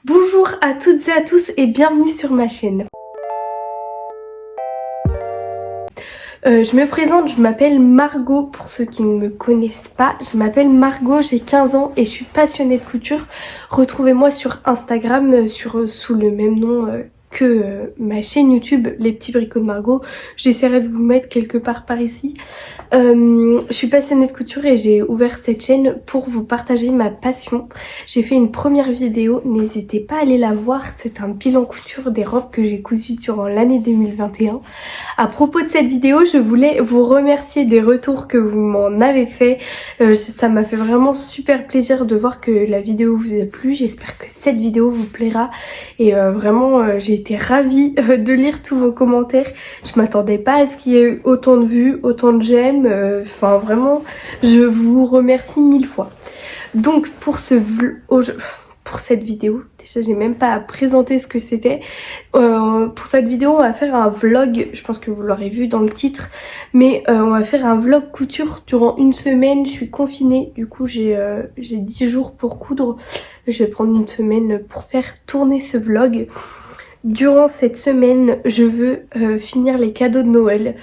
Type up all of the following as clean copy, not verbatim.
Bonjour à toutes et à tous et bienvenue sur ma chaîne. Je me présente, je m'appelle Margot pour ceux qui ne me connaissent pas. Je m'appelle Margot, j'ai 15 ans et je suis passionnée de couture. Retrouvez-moi sur Instagram sous le même nom que ma chaîne YouTube, Les Petits Bricots de Margot. J'essaierai de vous mettre quelque part par ici. Je suis passionnée de couture et j'ai ouvert cette chaîne pour vous partager ma passion. J'ai fait une première vidéo, n'hésitez pas à aller la voir, c'est un bilan couture des robes que j'ai cousues durant l'année 2021. À propos de cette vidéo, je voulais vous remercier des retours que vous m'en avez fait. Ça m'a fait vraiment super plaisir de voir que la vidéo vous a plu. J'espère que cette vidéo vous plaira et vraiment j'ai été ravie de lire tous vos commentaires. Je m'attendais pas à ce qu'il y ait autant de vues, autant de j'aime. Enfin vraiment, je vous remercie 1000 fois. Donc pour cette vidéo, déjà j'ai même pas à présenter ce que c'était. Pour cette vidéo on va faire un vlog, je pense que vous l'aurez vu dans le titre, mais on va faire un vlog couture durant une semaine. Je suis confinée, du coup j'ai 10 jours pour coudre. Je vais prendre une semaine pour faire tourner ce vlog. Durant cette semaine, je veux finir les cadeaux de Noël.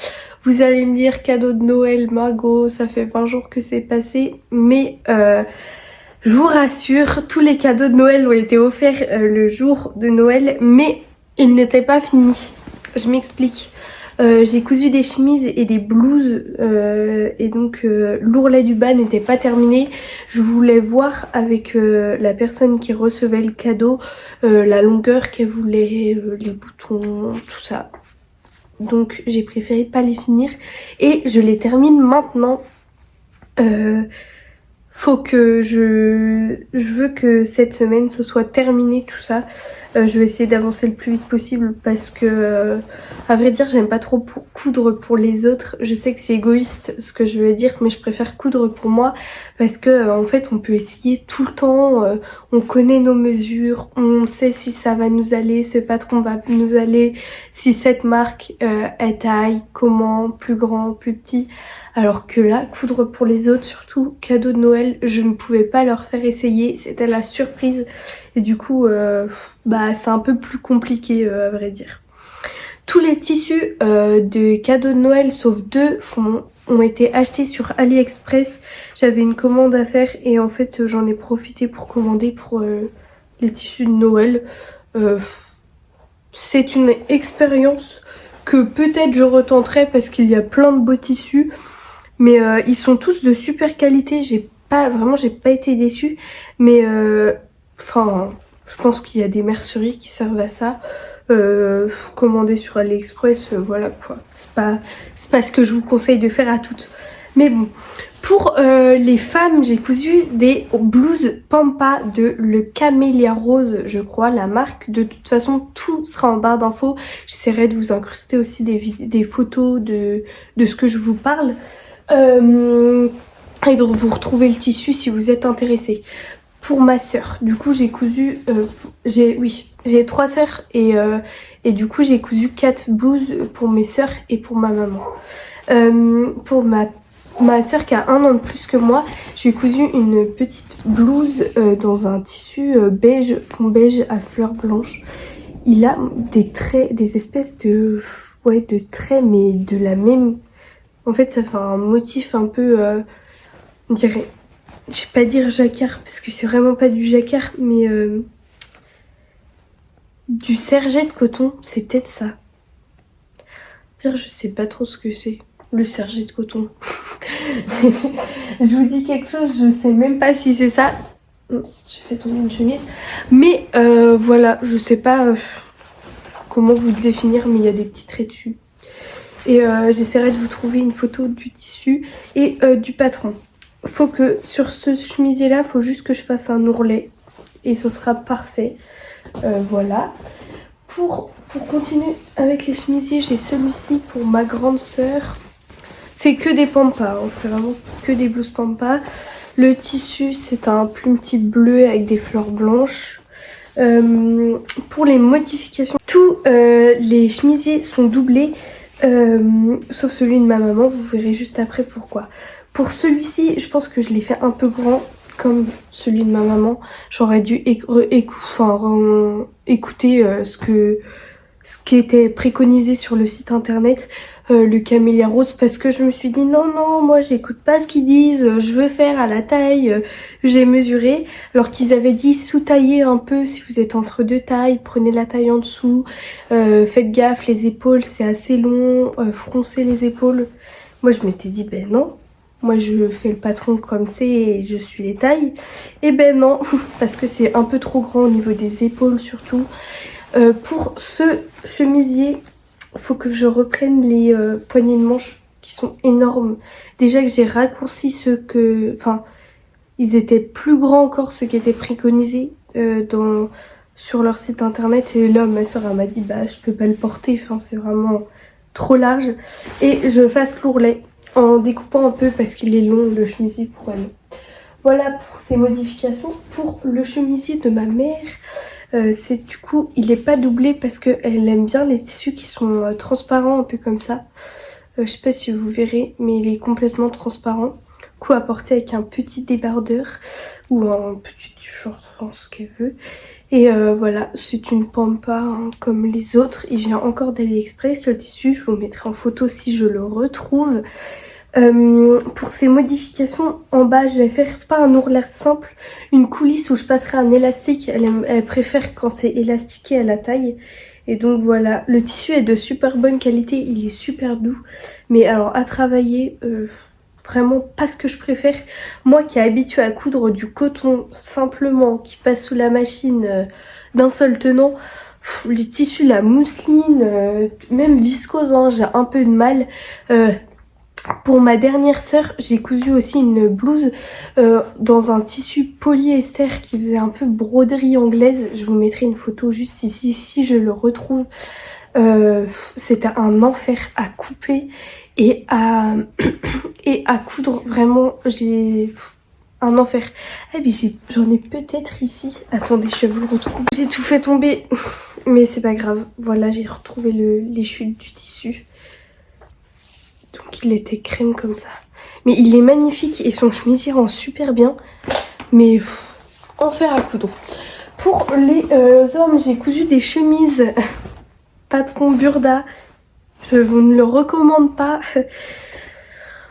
Vous allez me dire, cadeau de Noël, Margot, ça fait 20 jours que c'est passé. Mais je vous rassure, tous les cadeaux de Noël ont été offerts le jour de Noël, mais ils n'étaient pas finis. Je m'explique. J'ai cousu des chemises et des blouses et donc l'ourlet du bas n'était pas terminé. Je voulais voir avec la personne qui recevait le cadeau la longueur qu'elle voulait, les boutons, tout ça. Donc j'ai préféré pas les finir et je les termine maintenant. Faut que je veux que cette semaine ce soit terminé tout ça. Je vais essayer d'avancer le plus vite possible parce que à vrai dire j'aime pas trop coudre pour les autres. Je sais que c'est égoïste ce que je vais dire, mais je préfère coudre pour moi parce que en fait on peut essayer tout le temps, on connaît nos mesures, on sait si ça va nous aller, ce patron va nous aller, si cette marque est taille, comment, plus grand, plus petit. Alors que là, coudre pour les autres, surtout cadeau de Noël, je ne pouvais pas leur faire essayer, c'était la surprise. Et du coup, c'est un peu plus compliqué à vrai dire. Tous les tissus de cadeaux de Noël, sauf deux, ont été achetés sur AliExpress. J'avais une commande à faire et en fait j'en ai profité pour commander pour les tissus de Noël. C'est une expérience que peut-être je retenterai parce qu'il y a plein de beaux tissus. Mais ils sont tous de super qualité, j'ai pas été déçue. Mais je pense qu'il y a des merceries qui servent à ça. Commander sur AliExpress, voilà quoi. C'est pas ce que je vous conseille de faire à toutes. Mais bon, pour les femmes, j'ai cousu des blouses Pampa de Le Camélia Rose, je crois, la marque. De toute façon, tout sera en barre d'infos. J'essaierai de vous incruster aussi des photos de ce que je vous parle. Et de vous retrouver le tissu si vous êtes intéressé. Pour ma soeur, du coup j'ai cousu, j'ai 3 sœurs et du coup j'ai cousu 4 blouses pour mes sœurs et pour ma maman. Pour ma soeur qui a 1 an de plus que moi, j'ai cousu une petite blouse dans un tissu beige, fond beige à fleurs blanches. Il a des traits, des espèces de traits, mais de la même. En fait, ça fait un motif un peu, on dirait, je vais pas dire jacquard parce que c'est vraiment pas du jacquard, mais du serge de coton, c'est peut-être ça. Je sais pas trop ce que c'est, le serge de coton. Je vous dis quelque chose, je sais même pas si c'est ça. J'ai fait tomber une chemise, mais voilà, je sais pas comment vous le définir, mais il y a des petits traits dessus. Et j'essaierai de vous trouver une photo du tissu et du patron. Faut que sur ce chemisier là, faut juste que je fasse un ourlet et ce sera parfait. Voilà. Pour continuer avec les chemisiers, j'ai celui-ci pour ma grande sœur. C'est que des pampas, hein, c'est vraiment que des blouses pampas. Le tissu, c'est un plume type bleu avec des fleurs blanches. Pour les modifications, tous les chemisiers sont doublés. Sauf celui de ma maman, vous verrez juste après pourquoi. Pour celui-ci, je pense que je l'ai fait un peu grand. comme celui de ma maman. J'aurais dû écouter ce qui était préconisé sur le site internet, le camélia rose, parce que je me suis dit non, moi j'écoute pas ce qu'ils disent, je veux faire à la taille, j'ai mesuré, alors qu'ils avaient dit sous-taillez un peu si vous êtes entre deux tailles, prenez la taille en dessous, faites gaffe, les épaules c'est assez long, froncez les épaules. Moi je m'étais dit ben non, moi je fais le patron comme c'est et je suis les tailles, et ben non, parce que c'est un peu trop grand au niveau des épaules surtout. Pour ce chemisier, il faut que je reprenne les poignées de manche qui sont énormes. Déjà que j'ai raccourci ceux que... Enfin, ils étaient plus grands encore, ceux qui étaient préconisés sur leur site internet. Et là, ma soeur m'a dit, bah je peux pas le porter, enfin c'est vraiment trop large. Et je fasse l'ourlet en découpant un peu parce qu'il est long le chemisier pour elle. Voilà pour ces modifications. Pour le chemisier de ma mère... c'est du coup il est pas doublé parce qu'elle aime bien les tissus qui sont transparents un peu comme ça. Je sais pas si vous verrez mais il est complètement transparent. Du coup à porter avec un petit débardeur ou un petit t-shirt, enfin ce qu'elle veut. Et voilà, c'est une pampa hein, comme les autres. Il vient encore d'AliExpress le tissu, je vous mettrai en photo si je le retrouve. Pour ces modifications en bas je vais faire pas un ourlet simple, une coulisse où je passerai un élastique. Elle préfère quand c'est élastiqué à la taille, et donc voilà, le tissu est de super bonne qualité, il est super doux, mais alors à travailler vraiment pas ce que je préfère. Moi qui est habituée à coudre du coton simplement qui passe sous la machine d'un seul tenant, les tissus, la mousseline, même viscose hein, j'ai un peu de mal. Pour ma dernière sœur, j'ai cousu aussi une blouse dans un tissu polyester qui faisait un peu broderie anglaise. Je vous mettrai une photo juste ici si je le retrouve. C'était un enfer à couper et à coudre. Vraiment, j'ai un enfer. Ah mais j'en ai peut-être ici. Attendez, je vous le retrouve. J'ai tout fait tomber, mais c'est pas grave. Voilà, j'ai retrouvé les chutes du tissu. Donc il était crème comme ça. Mais il est magnifique et son chemisier rend super bien. Mais enfer à coudre. Pour les hommes, j'ai cousu des chemises patron Burda. Je vous ne le recommande pas.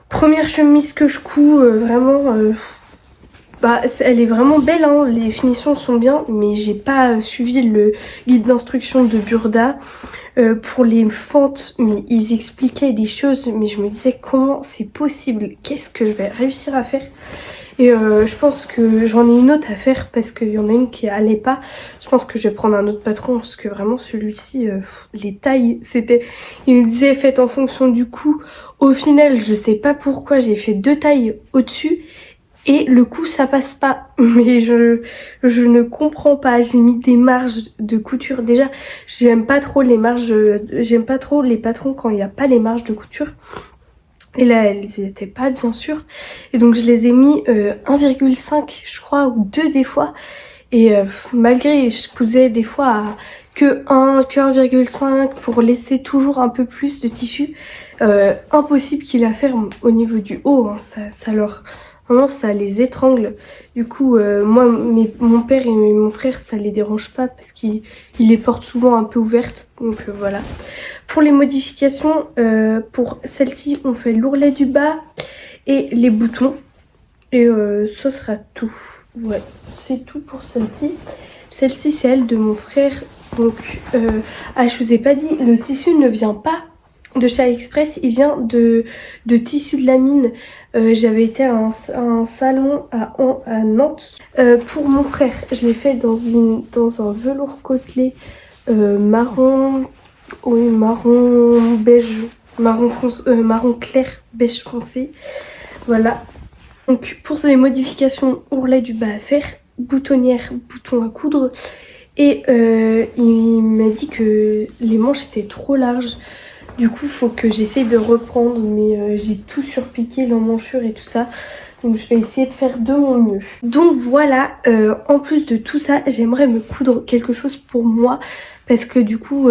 Première chemise que je couds, vraiment... bah, elle est vraiment belle, hein. Les finitions sont bien, mais j'ai pas suivi le guide d'instruction de Burda. Pour les fentes, mais ils expliquaient des choses, mais je me disais comment c'est possible, qu'est-ce que je vais réussir à faire. Et je pense que j'en ai une autre à faire parce qu'il y en a une qui allait pas. Je pense que je vais prendre un autre patron parce que vraiment celui-ci, les tailles, c'était... Il me disait faites en fonction du cou. Au final, je sais pas pourquoi j'ai fait 2 tailles au-dessus. Et le coup ça passe pas, mais je ne comprends pas. J'ai mis des marges de couture. Déjà j'aime pas trop les marges, j'aime pas trop les patrons quand il n'y a pas les marges de couture. Et là elles y étaient pas bien sûr. Et donc je les ai mis 1,5 je crois ou 2 des fois. Et malgré je cousais des fois à que 1,5 pour laisser toujours un peu plus de tissu. Impossible qu'ils la ferment au niveau du haut, hein. Ça leur... Vraiment ça les étrangle. Du coup moi mon père et mon frère ça les dérange pas parce qu'ils les portent souvent un peu ouvertes. Donc voilà. Pour les modifications, pour celle-ci on fait l'ourlet du bas et les boutons. Et ce sera tout. Ouais, c'est tout pour celle-ci. Celle-ci c'est elle de mon frère. Donc je vous ai pas dit, le tissu ne vient pas de chez AliExpress, il vient de tissu de lamine. J'avais été à un salon à Nantes. Pour mon frère, je l'ai fait dans un velours côtelé marron, oui, marron beige, marron clair beige foncé. Voilà. Donc pour ces modifications, ourlet du bas à faire, boutonnière, bouton à coudre. Et il m'a dit que les manches étaient trop larges. Du coup, faut que j'essaye de reprendre, mais j'ai tout surpiqué, l'emmanchure et tout ça. Donc je vais essayer de faire de mon mieux. Donc voilà, en plus de tout ça, j'aimerais me coudre quelque chose pour moi. Parce que du coup,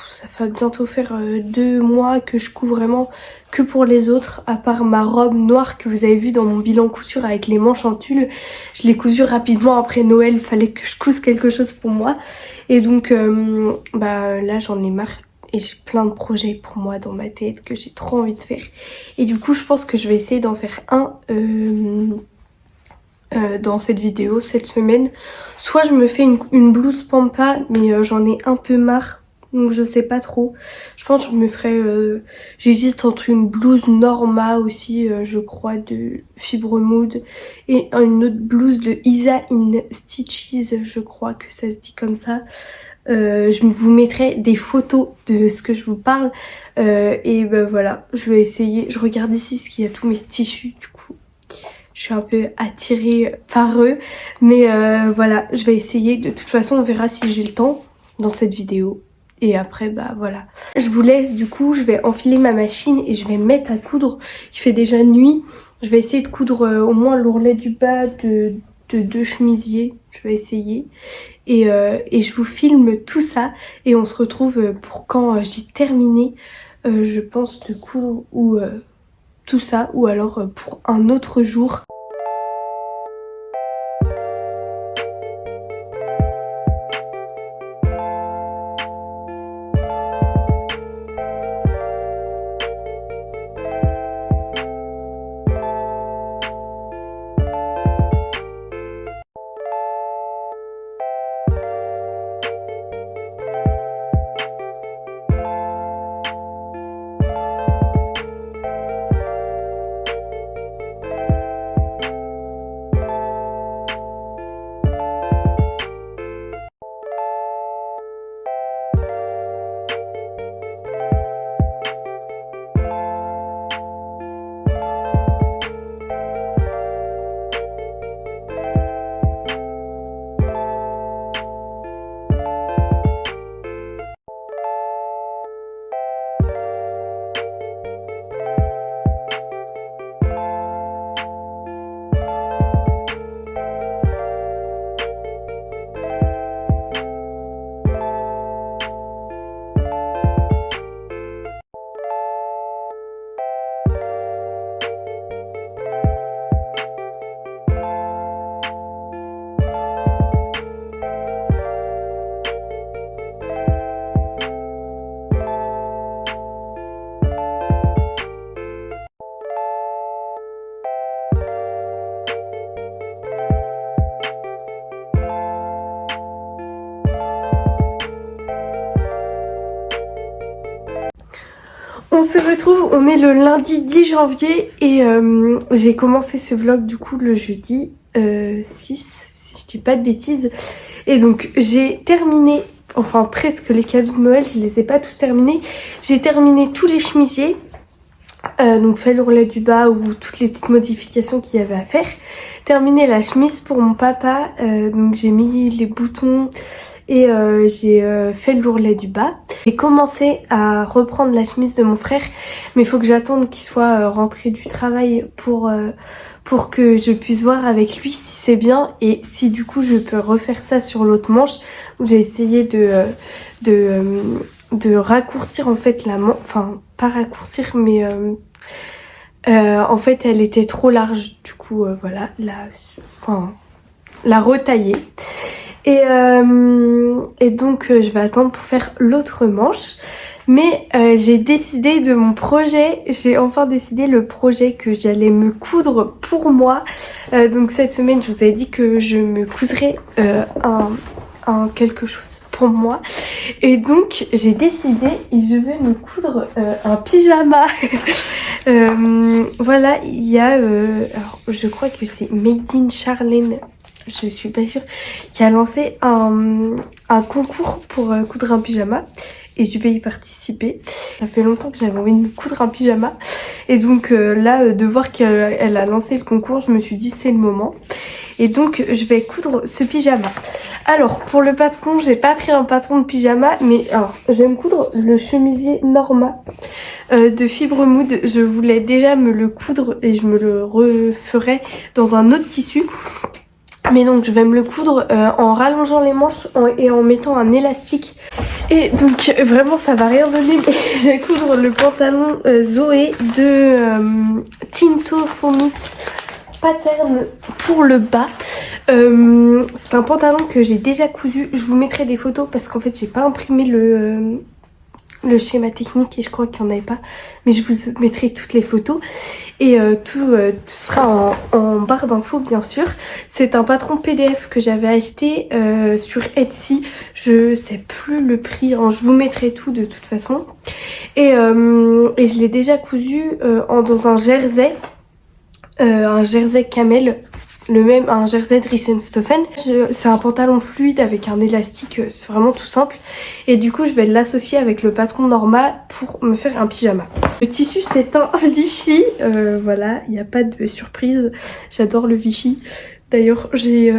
ça va bientôt faire 2 mois que je couds vraiment que pour les autres. À part ma robe noire que vous avez vue dans mon bilan couture avec les manches en tulle. Je l'ai cousue rapidement après Noël, il fallait que je couse quelque chose pour moi. Et donc là j'en ai marre. Et j'ai plein de projets pour moi dans ma tête que j'ai trop envie de faire. Et du coup je pense que je vais essayer d'en faire un dans cette vidéo cette semaine. Soit je me fais une blouse pampa, mais j'en ai un peu marre. Donc je sais pas trop. Je pense que je me ferai... j'hésite entre une blouse Norma aussi, je crois, de Fibre Mood. Et une autre blouse de Isa in Stitches, je crois que ça se dit comme ça. Je vous mettrai des photos de ce que je vous parle. Et ben voilà, je vais essayer. Je regarde ici parce qu'il y a tous mes tissus du coup. Je suis un peu attirée par eux. Mais voilà, je vais essayer. De toute façon, on verra si j'ai le temps dans cette vidéo. Et après, bah voilà. Je vous laisse du coup, je vais enfiler ma machine et je vais me mettre à coudre. Il fait déjà nuit. Je vais essayer de coudre au moins l'ourlet du bas de 2 chemisiers. Je vais essayer. Et je vous filme tout ça. Et on se retrouve pour quand j'ai terminé, je pense, de coudre ou tout ça. Ou alors pour un autre jour. On se retrouve, on est le lundi 10 janvier et j'ai commencé ce vlog du coup le jeudi 6, si je dis pas de bêtises. Et donc j'ai terminé, enfin presque les cadeaux de Noël, je les ai pas tous terminés. J'ai terminé tous les chemisiers, donc fait l'ourlet du bas ou toutes les petites modifications qu'il y avait à faire. Terminé la chemise pour mon papa, donc j'ai mis les boutons et j'ai fait l'ourlet du bas. J'ai commencé à reprendre la chemise de mon frère, mais il faut que j'attende qu'il soit rentré du travail pour que je puisse voir avec lui si c'est bien et si du coup je peux refaire ça sur l'autre manche. J'ai essayé de raccourcir en fait la manche, enfin pas raccourcir mais en fait elle était trop large, du coup voilà, la retailler. Et donc je vais attendre pour faire l'autre manche. Mais j'ai décidé de mon projet, j'ai enfin décidé le projet que j'allais me coudre pour moi. Donc cette semaine je vous ai dit que je me couserais un quelque chose pour moi. Et donc j'ai décidé et je vais me coudre un pyjama. Voilà, il y a, alors je crois que c'est Made in Charlène, je suis pas sûre, qui a lancé un concours pour coudre un pyjama. et je vais y participer. Ça fait longtemps que j'avais envie de me coudre un pyjama et donc là de voir qu'elle a lancé le concours, je me suis dit c'est le moment. Et donc je vais coudre ce pyjama. Alors pour le patron, j'ai pas pris un patron de pyjama, mais alors je vais me coudre le chemisier Norma de Fibre Mood. Je voulais déjà me le coudre et je me le referai dans un autre tissu. Mais donc je vais me le coudre en rallongeant les manches et en mettant un élastique. Et donc vraiment ça va rien donner, mais je vais coudre le pantalon Zoé de Tinto Fomit Pattern pour le bas. C'est un pantalon que j'ai déjà cousu. Je vous mettrai des photos parce qu'en fait j'ai pas imprimé le schéma technique et je crois qu'il n'y en avait pas, mais je vous mettrai toutes les photos et tout sera en barre d'infos bien sûr. C'est un patron PDF que j'avais acheté sur Etsy, je sais plus le prix, hein. Je vous mettrai tout de toute façon et je l'ai déjà cousu dans un jersey camel, un jersey de Risenstoffen. C'est un pantalon fluide avec un élastique, c'est vraiment tout simple. Et du coup je vais l'associer avec le patron Norma pour me faire un pyjama. Le tissu c'est un Vichy, voilà, il n'y a pas de surprise, j'adore le Vichy. D'ailleurs j'ai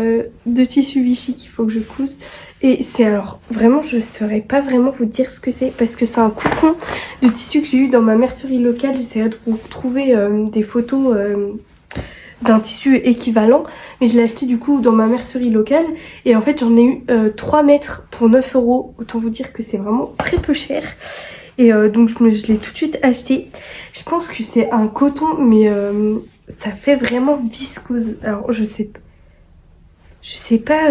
deux tissus Vichy qu'il faut que je couse. Et c'est alors vraiment je saurais pas vraiment vous dire ce que c'est parce que c'est un coupon de tissu que j'ai eu dans ma mercerie locale. J'essaierai de vous retrouver des photos d'un tissu équivalent, mais je l'ai acheté du coup dans ma mercerie locale et en fait j'en ai eu 3 mètres pour 9 euros. Autant vous dire que c'est vraiment très peu cher et donc je l'ai tout de suite acheté. Je pense que c'est un coton mais ça fait vraiment viscose. Alors je sais pas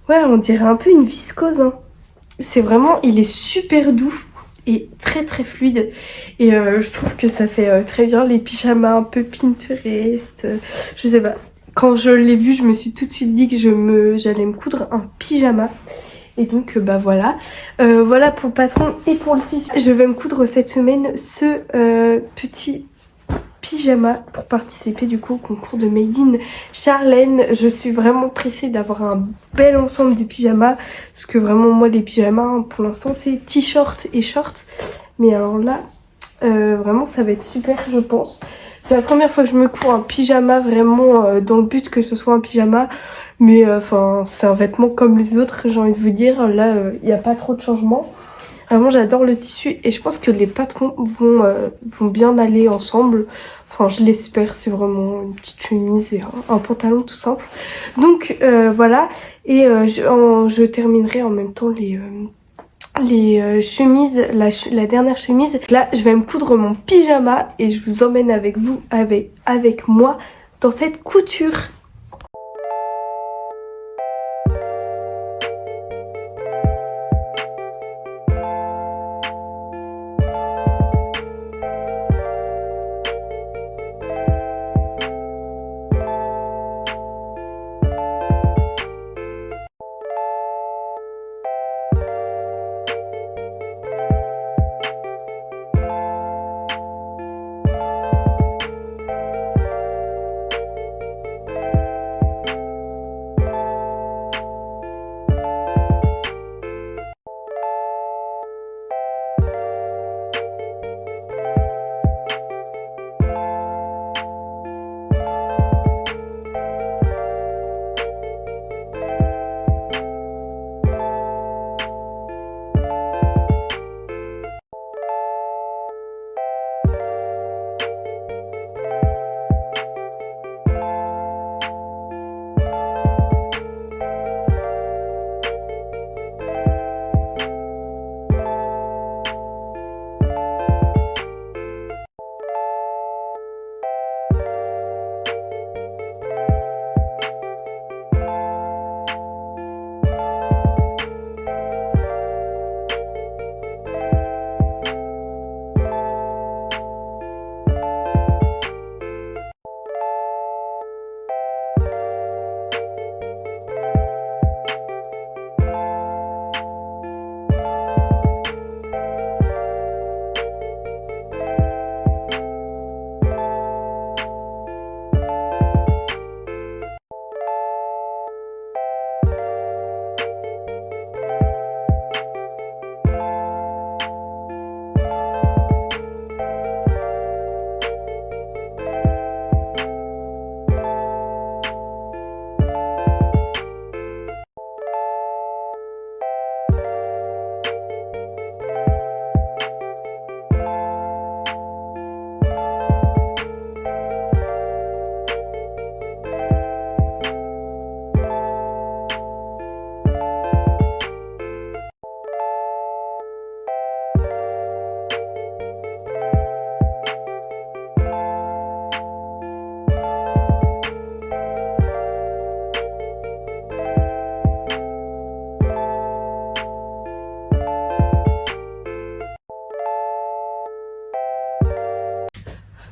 ouais on dirait un peu une viscose hein. C'est vraiment, il est super doux et très très fluide et je trouve que ça fait très bien les pyjamas un peu Pinterest, je sais pas, quand je l'ai vu je me suis tout de suite dit que j'allais me coudre un pyjama et donc bah voilà. Voilà pour le patron et pour le tissu. Je vais me coudre cette semaine ce petit pyjama pour participer du coup au concours de Made in Charlène. Je suis vraiment pressée d'avoir un bel ensemble de pyjamas parce que vraiment moi les pyjamas pour l'instant c'est t-shirt et short, mais alors là vraiment ça va être super je pense. C'est la première fois que je me cours un pyjama vraiment dans le but que ce soit un pyjama, mais enfin c'est un vêtement comme les autres, j'ai envie de vous dire. Là il n'y a pas trop de changements. Vraiment j'adore le tissu et je pense que les patrons vont bien aller ensemble. Enfin je l'espère, c'est vraiment une petite chemise et un pantalon tout simple. Donc voilà, et je terminerai en même temps les chemises, la dernière chemise. Là je vais me coudre mon pyjama et je vous emmène avec moi dans cette couture.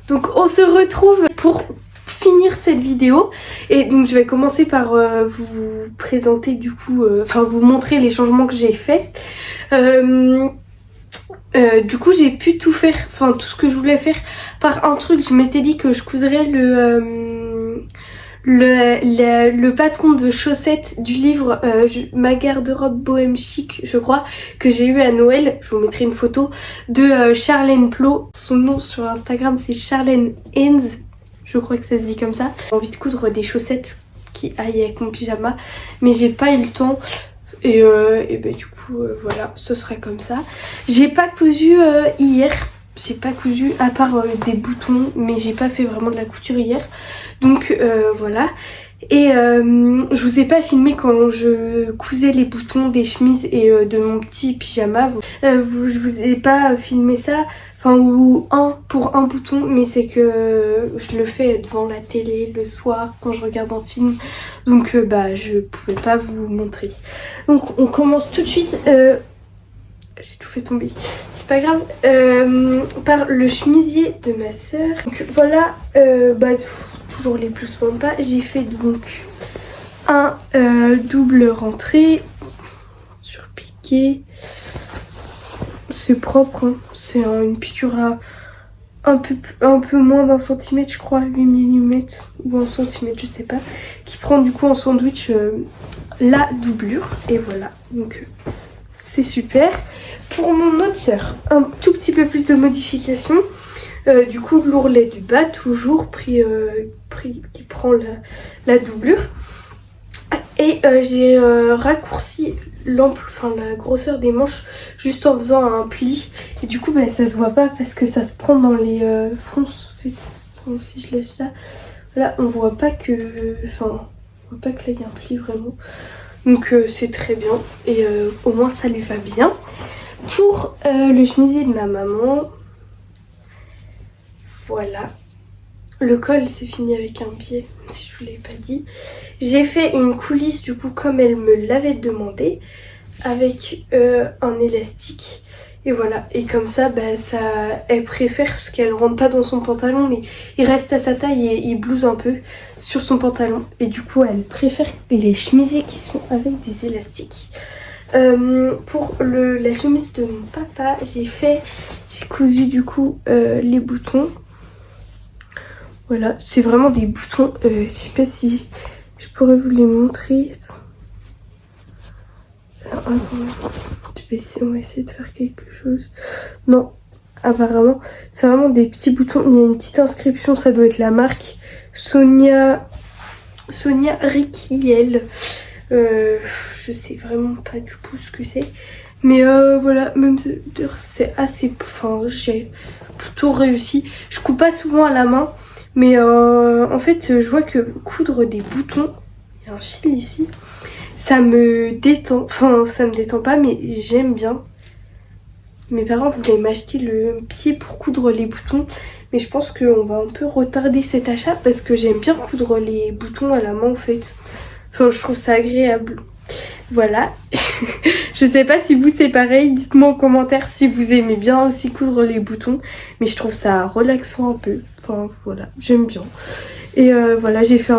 Donc on se retrouve pour finir cette vidéo et donc je vais commencer par vous présenter du coup, vous montrer les changements que j'ai fait. Du coup j'ai pu tout faire, enfin tout ce que je voulais faire par un truc. Je m'étais dit que je couserais le patron de chaussettes du livre Ma garde-robe bohème chic, je crois, que j'ai eu à Noël. Je vous mettrai une photo de Charlène Plot. Son nom sur Instagram c'est Charlène Haines, je crois que ça se dit comme ça. J'ai envie de coudre des chaussettes qui aillent avec mon pyjama, mais j'ai pas eu le temps. Et du coup voilà, ce sera comme ça. J'ai pas cousu hier. J'ai pas cousu à part des boutons, mais j'ai pas fait vraiment de la couture hier. Donc voilà. Et je vous ai pas filmé quand je cousais les boutons des chemises et de mon petit pyjama. Je vous ai pas filmé ça, ou pour un bouton, mais c'est que je le fais devant la télé le soir quand je regarde un film. Donc je pouvais pas vous montrer. Donc on commence tout de suite. J'ai tout fait tomber, c'est pas grave, par le chemisier de ma soeur. Donc voilà, toujours les plus souvent pas. J'ai fait donc un double rentrée sur piqué. C'est propre, hein. C'est une piqûre à un peu moins d'un centimètre, je crois, 8 mm ou 1 centimètre, je sais pas, qui prend du coup en sandwich la doublure. Et voilà, donc c'est super. Pour mon autre sœur, un tout petit peu plus de modifications. Du coup, l'ourlet du bas, toujours pris qui prend la doublure. Et j'ai raccourci la grosseur des manches juste en faisant un pli. Et du coup, ça se voit pas parce que ça se prend dans les fronces. En fait, si je laisse ça, là, on voit pas que, on voit pas que là il y a un pli vraiment. Donc c'est très bien et au moins ça lui va bien. Pour le chemisier de ma maman, voilà. Le col c'est fini avec un pied, si je vous l'ai pas dit. J'ai fait une coulisse du coup comme elle me l'avait demandé, avec un élastique. Et voilà, et comme ça, elle préfère, parce qu'elle rentre pas dans son pantalon, mais il reste à sa taille et il blouse un peu sur son pantalon. Et du coup, elle préfère les chemisiers qui sont avec des élastiques. Pour la chemise de mon papa, j'ai cousu du coup les boutons. Voilà, c'est vraiment des boutons, je sais pas si je pourrais vous les montrer. Alors, attendez. On va essayer de faire quelque chose. Non, apparemment, c'est vraiment des petits boutons. Il y a une petite inscription, ça doit être la marque Sonia Riquiel. Je sais vraiment pas du tout ce que c'est. Mais voilà, même c'est assez... j'ai plutôt réussi. Je coupe pas souvent à la main. Mais en fait, je vois que coudre des boutons, il y a un fil ici. Ça me détend, ça me détend pas, mais j'aime bien. Mes parents voulaient m'acheter le pied pour coudre les boutons, mais je pense qu'on va un peu retarder cet achat parce que j'aime bien coudre les boutons à la main en fait. Je trouve ça agréable. Voilà. Je sais pas si vous c'est pareil, dites-moi en commentaire si vous aimez bien aussi coudre les boutons, mais je trouve ça relaxant un peu. Voilà, j'aime bien. Et voilà, j'ai fait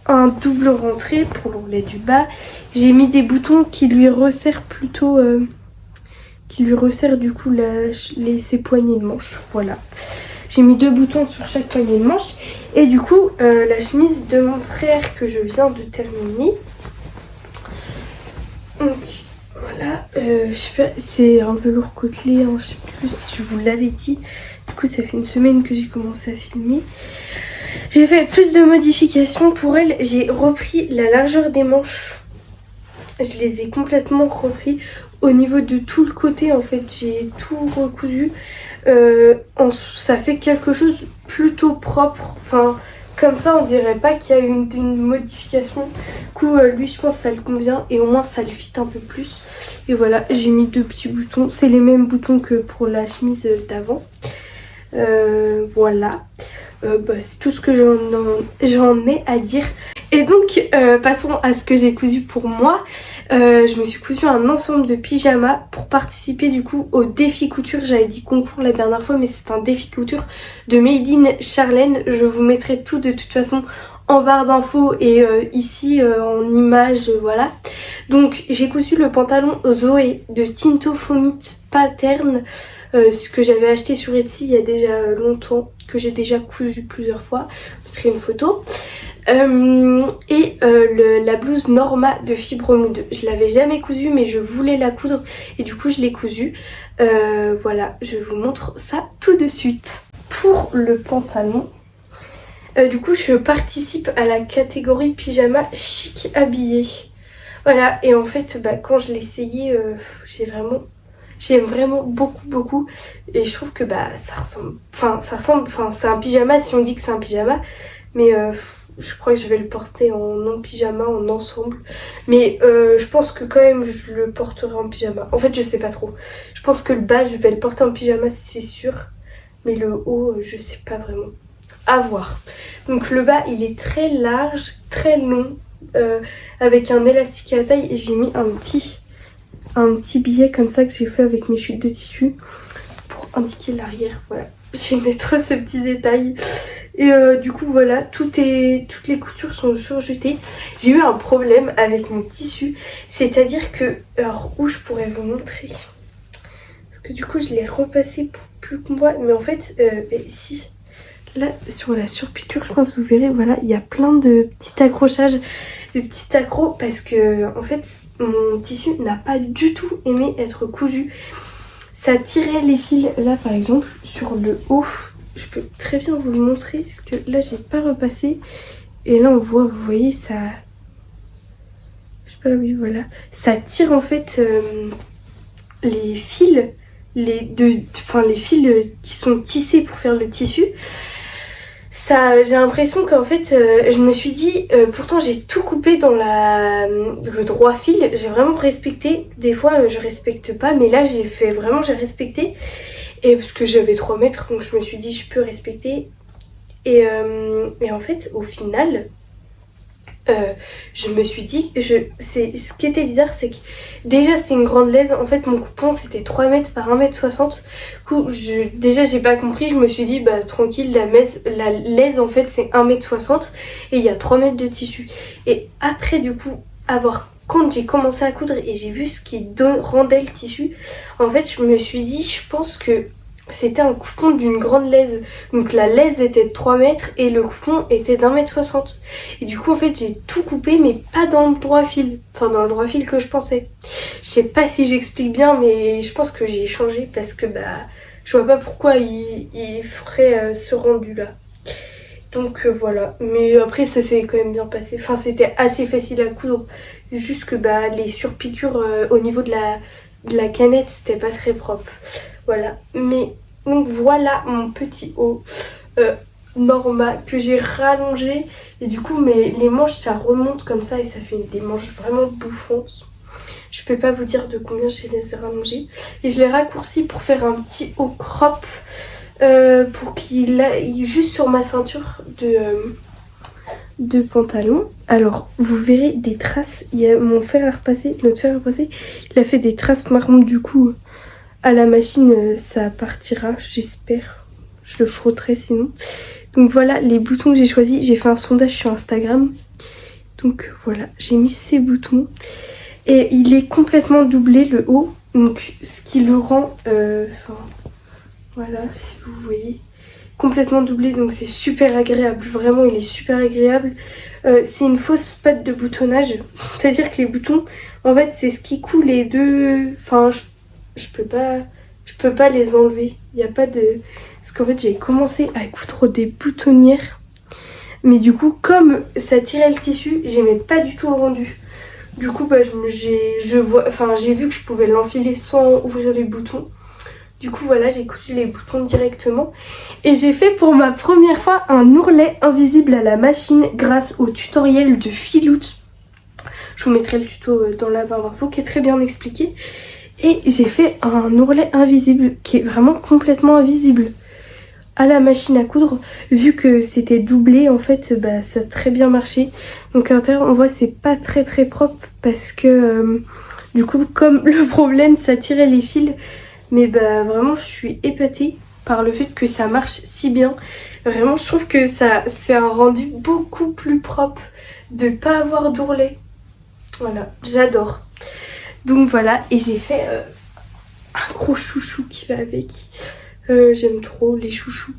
un double rentrée pour l'ourlet du bas. J'ai mis des boutons qui lui resserrent plutôt, du coup ses poignées de manche. Voilà. J'ai mis 2 boutons sur chaque poignée de manche. Et du coup, la chemise de mon frère que je viens de terminer. Donc voilà, je sais pas, c'est un velours côtelé, hein, je sais plus si je vous l'avais dit. Du coup, ça fait une semaine que j'ai commencé à filmer. J'ai fait plus de modifications pour elle. J'ai repris la largeur des manches. Je les ai complètement repris au niveau de tout le côté. En fait, j'ai tout recousu. Ça fait quelque chose plutôt propre. Comme ça, on dirait pas qu'il y a eu une modification. Du coup, lui, je pense que ça le convient. Et au moins, ça le fit un peu plus. Et voilà, j'ai mis 2 petits boutons. C'est les mêmes boutons que pour la chemise d'avant. Voilà. C'est tout ce que j'en ai à dire. Et donc passons à ce que j'ai cousu pour moi. Je me suis cousu un ensemble de pyjamas pour participer du coup au défi couture. J'avais dit concours la dernière fois mais c'est un défi couture de Made in Charlène. Je vous mettrai tout de toute façon en barre d'infos et ici en image, voilà. Donc j'ai cousu le pantalon Zoé de Tinto Fomit Pattern, ce que j'avais acheté sur Etsy il y a déjà longtemps, que j'ai déjà cousu plusieurs fois. Je vous mettrai une photo. La blouse Norma de Fibre Mood. Je l'avais jamais cousue mais je voulais la coudre et du coup je l'ai cousue. Voilà, je vous montre ça tout de suite. Pour le pantalon, du coup je participe à la catégorie pyjama chic habillé. Voilà, et en fait quand je l'ai essayé, j'aime vraiment beaucoup et je trouve que c'est un pyjama si on dit que c'est un pyjama, mais je crois que je vais le porter en non pyjama, en ensemble, mais je pense que quand même je le porterai en pyjama. En fait je sais pas trop, je pense que le bas je vais le porter en pyjama c'est sûr, mais le haut je sais pas vraiment, à voir. Donc le bas il est très large, très long, avec un élastique à la taille et j'ai mis un petit billet comme ça que j'ai fait avec mes chutes de tissu pour indiquer l'arrière. Voilà, j'aimais trop ce petit détail. Et du coup voilà, toutes les coutures sont surjetées. J'ai eu un problème avec mon tissu, c'est-à-dire que, alors où je pourrais vous montrer, parce que du coup je l'ai repassé pour plus qu'on voit, mais en fait si, là sur la surpiqûre je pense que vous verrez, voilà, il y a plein de petits accrochages, de petits accros, parce que en fait mon tissu n'a pas du tout aimé être cousu. Ça tirait les fils, là par exemple sur le haut, je peux très bien vous le montrer parce que là j'ai pas repassé et là on voit, vous voyez ça, je sais pas, oui voilà, ça tire en fait les fils, les fils qui sont tissés pour faire le tissu. Ça, j'ai l'impression qu'en fait je me suis dit, pourtant j'ai tout coupé dans le droit fil, j'ai vraiment respecté. Des fois je respecte pas, mais là j'ai respecté. Et parce que j'avais 3 mètres, donc je me suis dit je peux respecter. Et en fait au final je me suis dit, ce qui était bizarre c'est que déjà c'était une grande laise. En fait mon coupon c'était 3 mètres par 1,60 m. Du coup déjà j'ai pas compris, je me suis dit bah tranquille, la laise en fait c'est 1,60 m et il y a 3 mètres de tissu. Et après du coup quand j'ai commencé à coudre et j'ai vu ce qui rendait le tissu, en fait je me suis dit je pense que c'était un coupon d'une grande laise. Donc la laise était de 3 mètres et le coupon était d'1,60 m. Et du coup en fait j'ai tout coupé mais pas dans le droit fil. Enfin dans le droit fil que je pensais. Je sais pas si j'explique bien mais je pense que j'ai changé parce que je vois pas pourquoi il ferait ce rendu là. Donc voilà. Mais après ça s'est quand même bien passé. Enfin c'était assez facile à coudre. C'est juste que les surpiqûres au niveau de la canette c'était pas très propre. Voilà, mais donc voilà mon petit haut Norma que j'ai rallongé et du coup les manches ça remonte comme ça et ça fait des manches vraiment bouffantes. Je peux pas vous dire de combien je les ai rallongées et je les raccourcis pour faire un petit haut crop pour qu'il aille juste sur ma ceinture de pantalon. Alors vous verrez des traces, il y a notre fer à repasser, il a fait des traces marron du coup. À la machine ça partira, j'espère. Je le frotterai sinon. Donc voilà les boutons que j'ai choisis. J'ai fait un sondage sur Instagram. Donc voilà, j'ai mis ces boutons. Et il est complètement doublé le haut. Donc ce qui le rend... voilà, si vous voyez. Complètement doublé, donc c'est super agréable. Vraiment, il est super agréable. C'est une fausse patte de boutonnage. C'est-à-dire que les boutons, en fait, c'est ce qui coule les deux... Enfin, je peux pas les enlever. Il n'y a pas de... Parce qu'en fait j'ai commencé à coudre des boutonnières. Mais du coup comme ça tirait le tissu, j'aimais pas du tout le rendu. Du coup j'ai vu que je pouvais l'enfiler sans ouvrir les boutons. Du coup voilà, j'ai cousu les boutons directement. Et j'ai fait pour ma première fois un ourlet invisible à la machine grâce au tutoriel de Philout. Je vous mettrai le tuto dans la barre d'infos qui est très bien expliqué. Et j'ai fait un ourlet invisible qui est vraiment complètement invisible. à la machine à coudre. Vu que c'était doublé en fait, bah, ça a très bien marché. Donc à l'intérieur on voit c'est pas très propre parce que du coup comme le problème ça tirait les fils. Mais bah vraiment je suis épatée par le fait que ça marche si bien. Vraiment je trouve que ça c'est un rendu beaucoup plus propre de pas avoir d'ourlet. Voilà, j'adore. Donc voilà, et j'ai fait un gros chouchou qui va avec. J'aime trop les chouchous.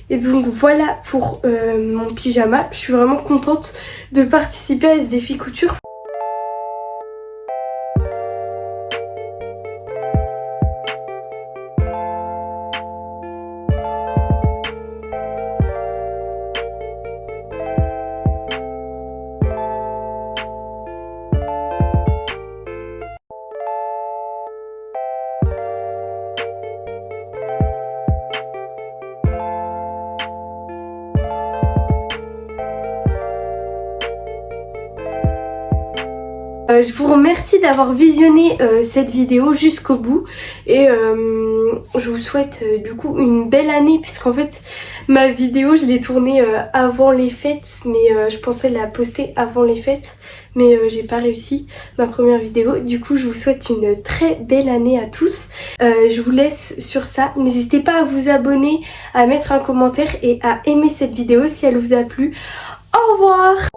Et donc voilà pour mon pyjama. Je suis vraiment contente de participer à ce défi couture. Je vous remercie d'avoir visionné cette vidéo jusqu'au bout et je vous souhaite du coup une belle année puisqu'en fait ma vidéo je l'ai tournée avant les fêtes mais je pensais la poster avant les fêtes mais j'ai pas réussi ma première vidéo. Du coup je vous souhaite une très belle année à tous. Je vous laisse sur ça. N'hésitez pas à vous abonner, à mettre un commentaire et à aimer cette vidéo si elle vous a plu. Au revoir!